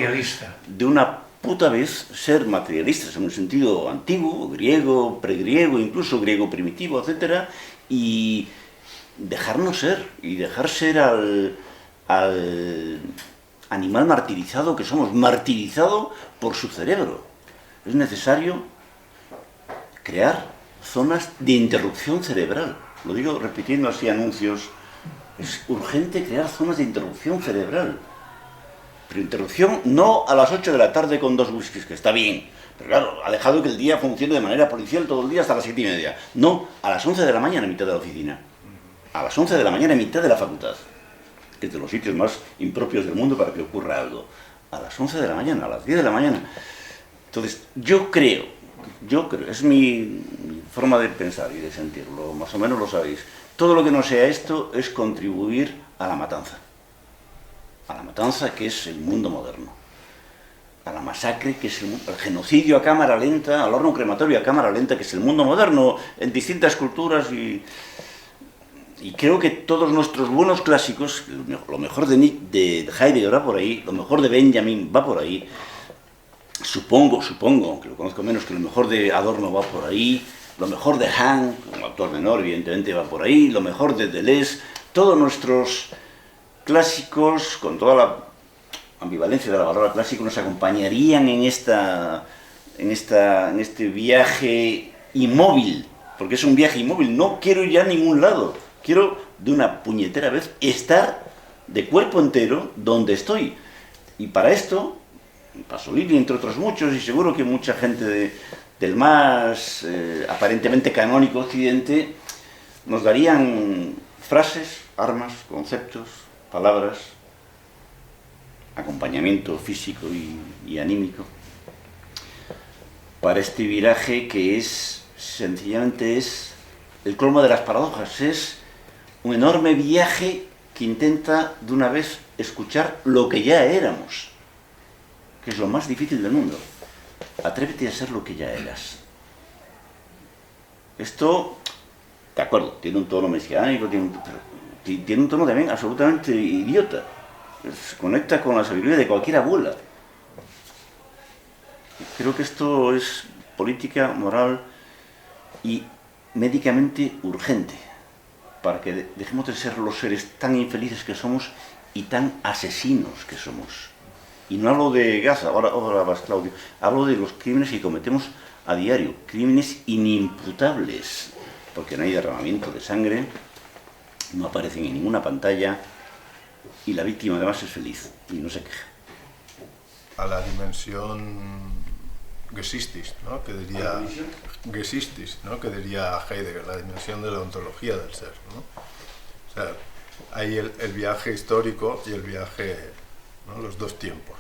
de una puta vez ser materialistas en un sentido antiguo, griego, pregriego, incluso griego primitivo, etc. Y dejarnos ser, y dejar ser al animal martirizado que somos, martirizado por su cerebro. Es necesario crear zonas de interrupción cerebral. Lo digo repitiendo así anuncios. Es urgente crear zonas de interrupción cerebral. Pero interrupción no a las 8 de la tarde con 2 whiskies, que está bien. Pero claro, ha dejado que el día funcione de manera policial todo el día hasta las 7:30. No, a las 11 de la mañana en mitad de la oficina. A las 11 de la mañana en mitad de la facultad. Que es de los sitios más impropios del mundo para que ocurra algo. A las 11 de la mañana, a las 10 de la mañana. Entonces, yo creo, es mi forma de pensar y de sentirlo, más o menos lo sabéis. Todo lo que no sea esto es contribuir a la matanza. A la matanza que es el mundo moderno. A la masacre que es el genocidio a cámara lenta, al horno crematorio a cámara lenta que es el mundo moderno en distintas culturas y creo que todos nuestros buenos clásicos, lo mejor de Heidegger va por ahí, lo mejor de Benjamin va por ahí, supongo, aunque lo conozco menos, que lo mejor de Adorno va por ahí, lo mejor de Hahn, como autor menor evidentemente va por ahí, lo mejor de Deleuze, todos nuestros clásicos, con toda la ambivalencia de la palabra clásico, nos acompañarían en este viaje inmóvil, porque es un viaje inmóvil, no quiero ir ya a ningún lado, quiero de una puñetera vez estar de cuerpo entero donde estoy. Y para esto, Pasolini, entre otros muchos, y seguro que mucha gente del más aparentemente canónico occidente, nos darían frases, armas, conceptos, palabras, acompañamiento físico y anímico, para este viraje que sencillamente es el colmo de las paradojas, es un enorme viaje que intenta de una vez escuchar lo que ya éramos, que es lo más difícil del mundo. Atrévete a ser lo que ya eras. Esto, de acuerdo, tiene un tono mesiánico, tiene un tono también absolutamente idiota. Se conecta con la sabiduría de cualquier abuela. Creo que esto es política, moral y médicamente urgente, para que dejemos de ser los seres tan infelices que somos y tan asesinos que somos. Y no hablo de Gaza, ahora vas, Claudio, hablo de los crímenes que cometemos a diario, crímenes inimputables, porque no hay derramamiento de sangre, no aparecen en ninguna pantalla, y la víctima además es feliz y no se queja. A la dimensión Gesistis, ¿no? Que diría Gesistis, ¿no? Que diría Heidegger, la dimensión de la ontología del ser, ¿no? O sea, hay el viaje histórico y el viaje, ¿no? Los dos tiempos.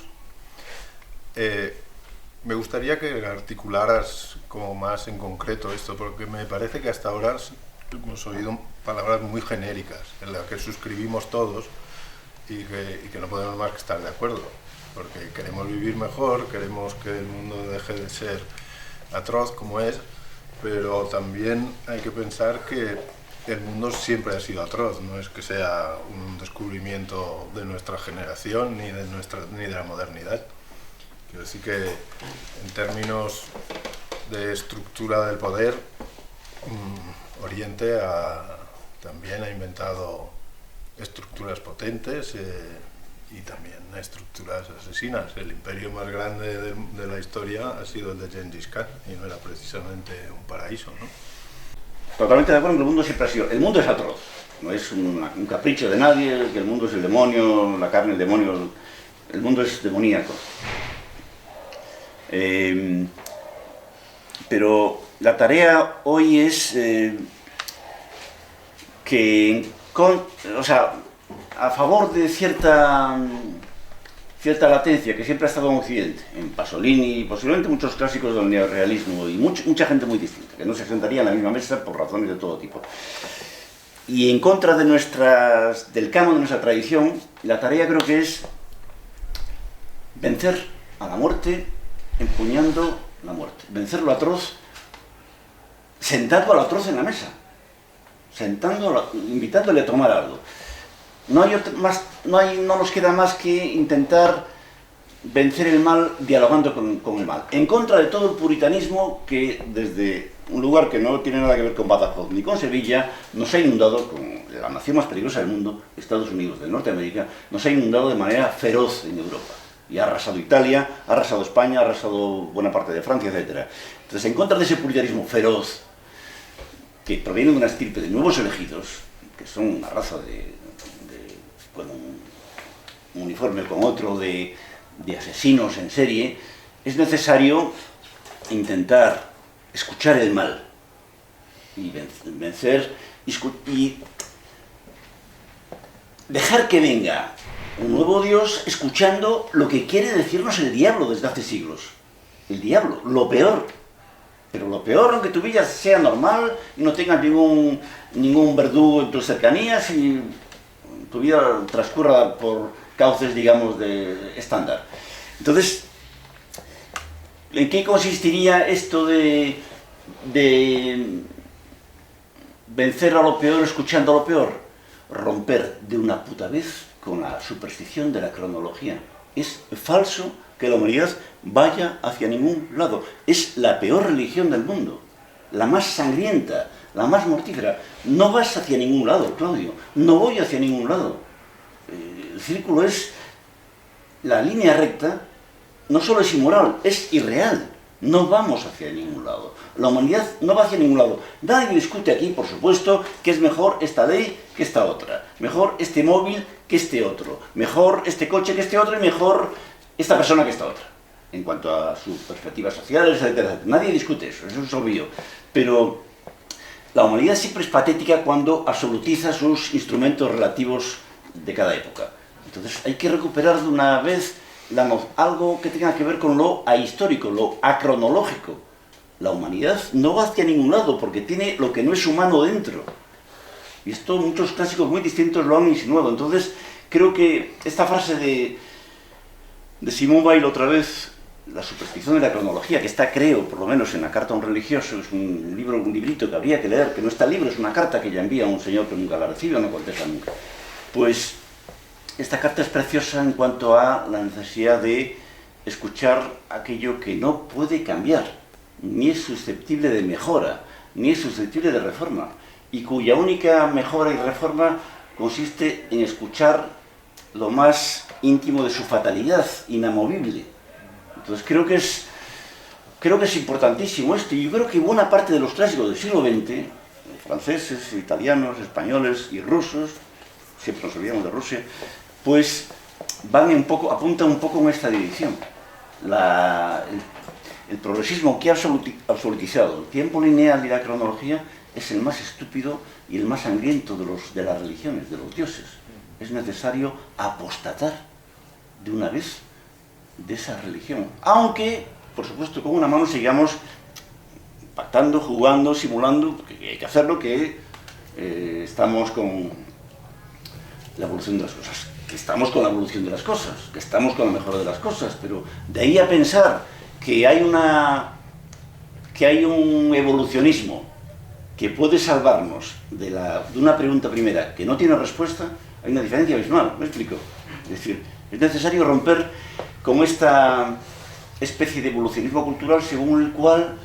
Me gustaría que articularas como más en concreto esto, porque me parece que hasta ahora hemos oído palabras muy genéricas en las que suscribimos todos y que no podemos más que estar de acuerdo, porque queremos vivir mejor, queremos que el mundo deje de ser atroz como es, pero también hay que pensar que el mundo siempre ha sido atroz, no es que sea un descubrimiento de nuestra generación ni de la modernidad. Quiero decir que en términos de estructura del poder, Oriente también ha inventado estructuras potentes y también estructuras asesinas. El imperio más grande de la historia ha sido el de Gengis Khan y no era precisamente un paraíso, ¿no? Totalmente de acuerdo en que el mundo siempre ha sido... El mundo es atroz, no es un capricho de nadie, que el mundo es el demonio, la carne, el demonio... El mundo es demoníaco. Pero la tarea hoy es a favor de cierta latencia que siempre ha estado en Occidente, en Pasolini y posiblemente muchos clásicos del neorrealismo y mucha gente muy distinta, que no se sentaría en la misma mesa por razones de todo tipo. Y en contra del canon de nuestra tradición, la tarea creo que es vencer a la muerte empuñando la muerte, vencer lo atroz sentando a lo atroz en la mesa, invitándole a tomar algo. No nos queda más que intentar vencer el mal dialogando con el mal, en contra de todo el puritanismo que desde un lugar que no tiene nada que ver con Badajoz ni con Sevilla nos ha inundado, con la nación más peligrosa del mundo, Estados Unidos de Norteamérica, nos ha inundado de manera feroz en Europa. Y ha arrasado Italia, ha arrasado España, ha arrasado buena parte de Francia, etc. Entonces, en contra de ese puritanismo feroz, que proviene de una estirpe de nuevos elegidos, que son una raza con un uniforme con otro, de asesinos en serie, es necesario intentar escuchar el mal y vencer y dejar que venga un nuevo Dios escuchando lo que quiere decirnos el diablo desde hace siglos. El diablo, lo peor. Pero lo peor, aunque tu vida sea normal y no tengas ningún verdugo en tus cercanías y tu vida transcurra por cauces, digamos, de estándar. Entonces, ¿en qué consistiría esto de vencer a lo peor escuchando a lo peor? Romper de una puta vez con la superstición de la cronología. Es falso que la humanidad vaya hacia ningún lado. Es la peor religión del mundo, la más sangrienta, la más mortífera. No vas hacia ningún lado, Claudio, no voy hacia ningún lado. El círculo es la línea recta, no solo es inmoral, es irreal. No vamos hacia ningún lado. La humanidad no va hacia ningún lado. Nadie discute aquí, por supuesto, que es mejor esta ley que esta otra. Mejor este móvil que este otro. Mejor este coche que este otro y mejor esta persona que esta otra. En cuanto a sus perspectivas sociales, etc. Nadie discute eso es obvio. Pero la humanidad siempre es patética cuando absolutiza sus instrumentos relativos de cada época. Entonces hay que recuperar de una vez algo que tenga que ver con lo ahistórico, lo acronológico. La humanidad no va hacia ningún lado porque tiene lo que no es humano dentro. Y esto muchos clásicos muy distintos lo han insinuado. Entonces creo que esta frase de Simone Weil otra vez, la superstición de la cronología, que está, creo, por lo menos en la carta a un religioso, es un librito que habría que leer, que no está el libro, es una carta que ella envía a un señor que nunca la recibe o no contesta nunca. Pues esta carta es preciosa en cuanto a la necesidad de escuchar aquello que no puede cambiar, ni es susceptible de mejora, ni es susceptible de reforma, y cuya única mejora y reforma consiste en escuchar lo más íntimo de su fatalidad, inamovible. Entonces creo que es importantísimo esto, y yo creo que buena parte de los clásicos del siglo XX, franceses, italianos, españoles y rusos, siempre nos olvidamos de Rusia, pues apuntan un poco en esta dirección. El progresismo que ha absolutizado el tiempo lineal y la cronología es el más estúpido y el más sangriento de las religiones, de los dioses. Es necesario apostatar de una vez de esa religión. Aunque, por supuesto, con una mano sigamos pactando, jugando, simulando, porque hay que hacerlo, que estamos con la evolución de las cosas. Que estamos con la evolución de las cosas, que estamos con la mejora de las cosas, pero de ahí a pensar que hay un evolucionismo que puede salvarnos de una pregunta primera que no tiene respuesta, hay una diferencia abismal, ¿me explico? Es decir, es necesario romper con esta especie de evolucionismo cultural según el cual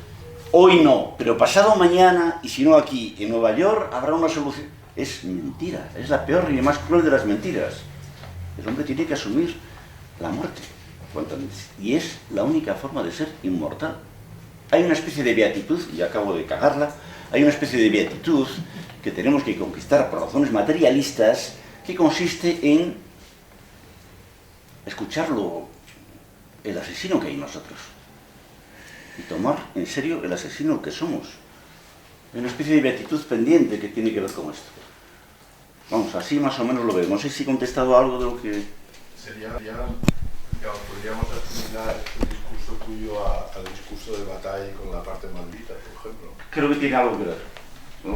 hoy no, pero pasado mañana, y si no aquí, en Nueva York, habrá una solución. Es mentira, es la peor y más cruel de las mentiras. El hombre tiene que asumir la muerte, cuanto antes, y es la única forma de ser inmortal. Hay una especie de beatitud, y acabo de cagarla, hay una especie de beatitud que tenemos que conquistar por razones materialistas, que consiste en escucharlo, el asesino que hay en nosotros, y tomar en serio el asesino que somos. Hay una especie de beatitud pendiente que tiene que ver con esto. Vamos, así más o menos lo veo. No sé si he contestado algo de lo que... Sería, digamos, podríamos asimilar el discurso tuyo al discurso de Bataille con la parte maldita, por ejemplo. Creo que tiene algo que ver.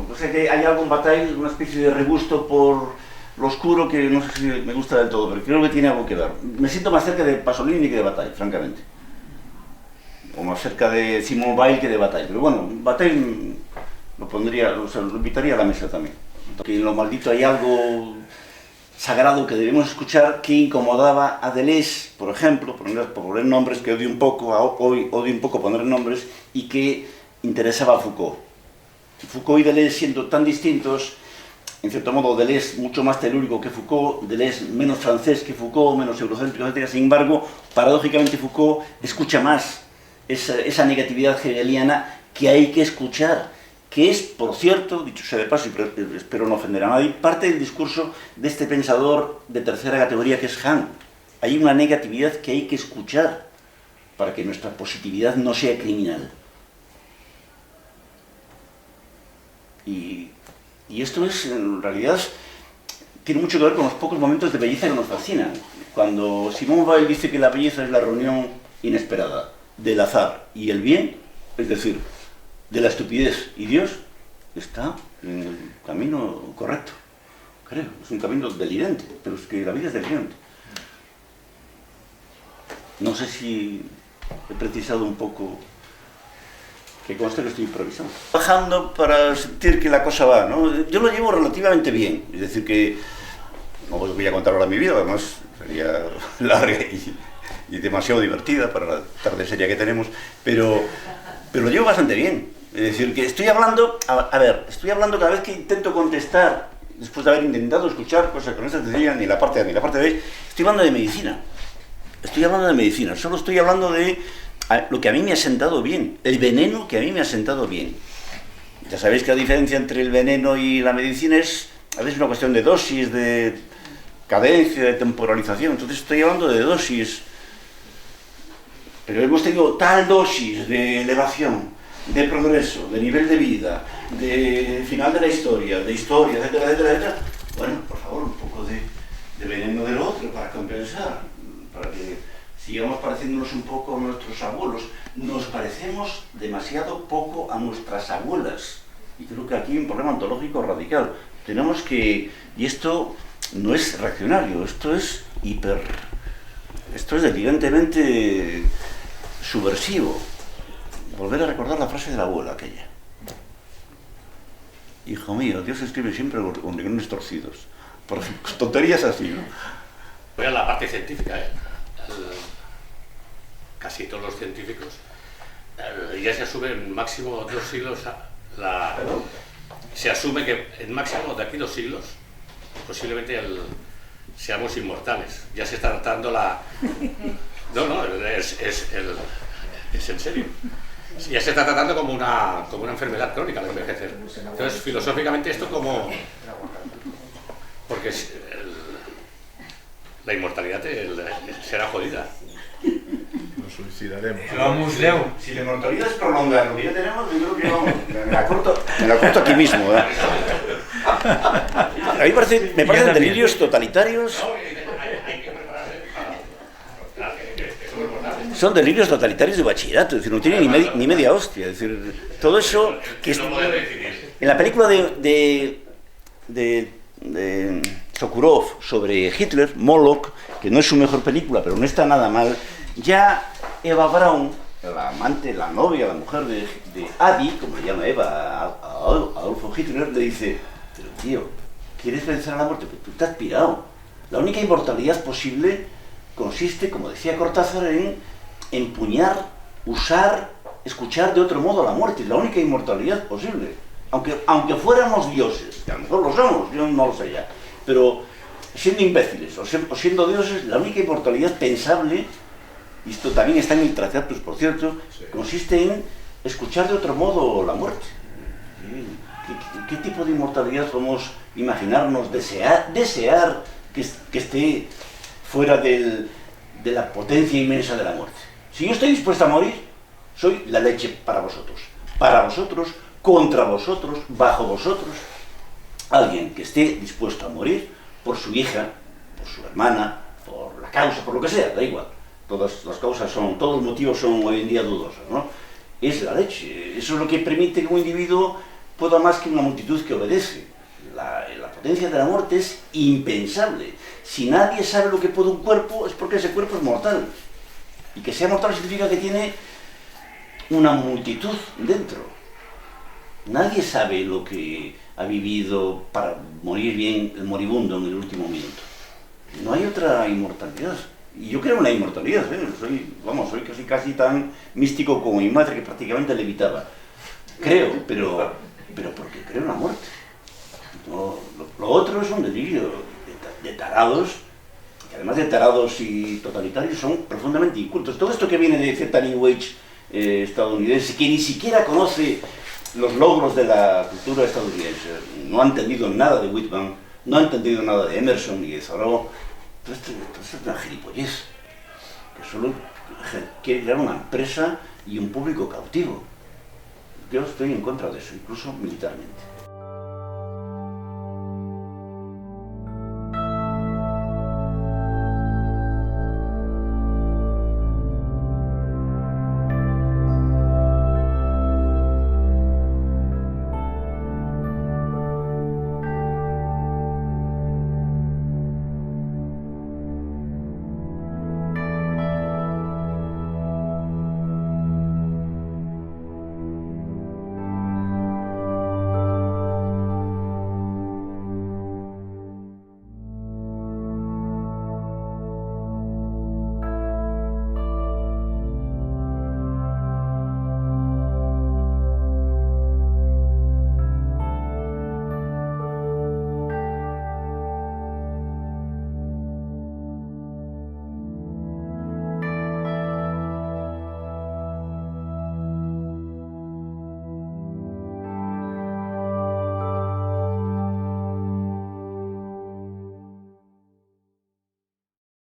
O sea que hay algo en Bataille, una especie de regusto por lo oscuro que no sé si me gusta del todo, pero creo que tiene algo que ver. Me siento más cerca de Pasolini que de Bataille, francamente. O más cerca de Simone Weil que de Bataille. Pero bueno, Bataille lo pondría, o sea, lo invitaría a la mesa también. Que en lo maldito hay algo sagrado que debemos escuchar que incomodaba a Deleuze, por ejemplo, por poner nombres que odio un poco, hoy odio un poco poner nombres, y que interesaba a Foucault. Foucault y Deleuze siendo tan distintos, en cierto modo Deleuze mucho más telúrico que Foucault, Deleuze menos francés que Foucault, menos eurocéntrico, etc. Sin embargo, paradójicamente Foucault escucha más esa negatividad hegeliana que hay que escuchar, que es, por cierto, dicho sea de paso, y espero no ofender a nadie, parte del discurso de este pensador de tercera categoría que es Kant. Hay una negatividad que hay que escuchar para que nuestra positividad no sea criminal. Y esto es, en realidad, tiene mucho que ver con los pocos momentos de belleza que nos fascinan. Cuando Simone Weil dice que la belleza es la reunión inesperada del azar y el bien, es decir, de la estupidez y Dios, está en el camino correcto, creo. Es un camino delirante, pero es que la vida es delirante. No sé si he precisado un poco, que conste que estoy improvisando. Bajando para sentir que la cosa va, ¿no? Yo lo llevo relativamente bien, es decir que, no os voy a contar ahora mi vida, además sería larga y demasiado divertida para la tarde seria que tenemos, pero lo llevo bastante bien. Es decir, que estoy hablando, estoy hablando cada vez que intento contestar, después de haber intentado escuchar cosas que no se decían ni la parte A ni la parte B, estoy hablando de medicina. Estoy hablando de medicina, solo estoy hablando de lo que a mí me ha sentado bien, el veneno que a mí me ha sentado bien. Ya sabéis que la diferencia entre el veneno y la medicina es a veces una cuestión de dosis, de cadencia, de temporalización. Entonces estoy hablando de dosis, pero hemos tenido tal dosis de elevación, de progreso, de nivel de vida, de final de la historia, etcétera, etcétera, etcétera. Bueno, por favor, un poco de veneno del otro para compensar, para que sigamos pareciéndonos un poco a nuestros abuelos. Nos parecemos demasiado poco a nuestras abuelas. Y creo que aquí hay un problema ontológico radical. Tenemos que... Y esto no es reaccionario, esto es delirantemente subversivo. Volver a recordar la frase de la abuela aquella. Hijo mío, Dios escribe siempre con renglones torcidos. Por ejemplo, tonterías así, ¿no? Voy a la parte científica. Casi todos los científicos ya se asume en máximo 2 siglos se asume que en máximo de aquí 2 siglos posiblemente seamos inmortales. Ya se está tratando es en serio. Ya se está tratando como una enfermedad crónica al envejecer. Entonces, filosóficamente esto como... Porque la inmortalidad será jodida. Nos suicidaremos. Si la inmortalidad es prolongar lo que ya tenemos, yo creo que vamos, me la corto aquí mismo. A mí me parecen delirios totalitarios. Son delirios totalitarios de bachillerato, es decir, no tiene ni media hostia. Es decir, todo eso que es, en la película de Sokurov sobre Hitler, Moloch, que no es su mejor película, pero no está nada mal, ya Eva Braun, la amante, la novia, la mujer de Adi, como le llama Eva Adolfo Hitler le dice, pero tío, ¿quieres vencer a la muerte? Pero tú te has pirado. La única inmortalidad posible consiste, como decía Cortázar, en empuñar, usar, escuchar de otro modo a la muerte. Es la única inmortalidad posible. Aunque fuéramos dioses, que a lo mejor lo somos, yo no lo sé ya, pero siendo imbéciles o siendo dioses, la única inmortalidad pensable, y esto también está en el Tractatus, por cierto, consiste en escuchar de otro modo la muerte. ¿Qué tipo de inmortalidad podemos imaginarnos, desear que esté fuera de la potencia inmensa de la muerte? Si yo estoy dispuesto a morir, soy la leche para vosotros, contra vosotros, bajo vosotros. Alguien que esté dispuesto a morir por su hija, por su hermana, por la causa, por lo que sea, da igual. Todas las causas todos los motivos son hoy en día dudosos, ¿no? Es la leche. Eso es lo que permite que un individuo pueda más que una multitud que obedece. La potencia de la muerte es impensable. Si nadie sabe lo que puede un cuerpo, es porque ese cuerpo es mortal. Y que sea mortal significa que tiene una multitud dentro. Nadie sabe lo que ha vivido para morir bien el moribundo en el último minuto. No hay otra inmortalidad. Y yo creo en la inmortalidad, ¿eh? Soy casi tan místico como mi madre, que prácticamente levitaba. Creo, pero porque creo en la muerte. No, lo otro es un delirio de tarados, que además de tarados y totalitarios son profundamente incultos. Todo esto que viene de cierta New Age estadounidense, que ni siquiera conoce los logros de la cultura estadounidense, no ha entendido nada de Whitman, no ha entendido nada de Emerson ni de Thoreau. Esto es una gilipollez, que solo quiere crear una empresa y un público cautivo. Yo estoy en contra de eso, incluso militarmente.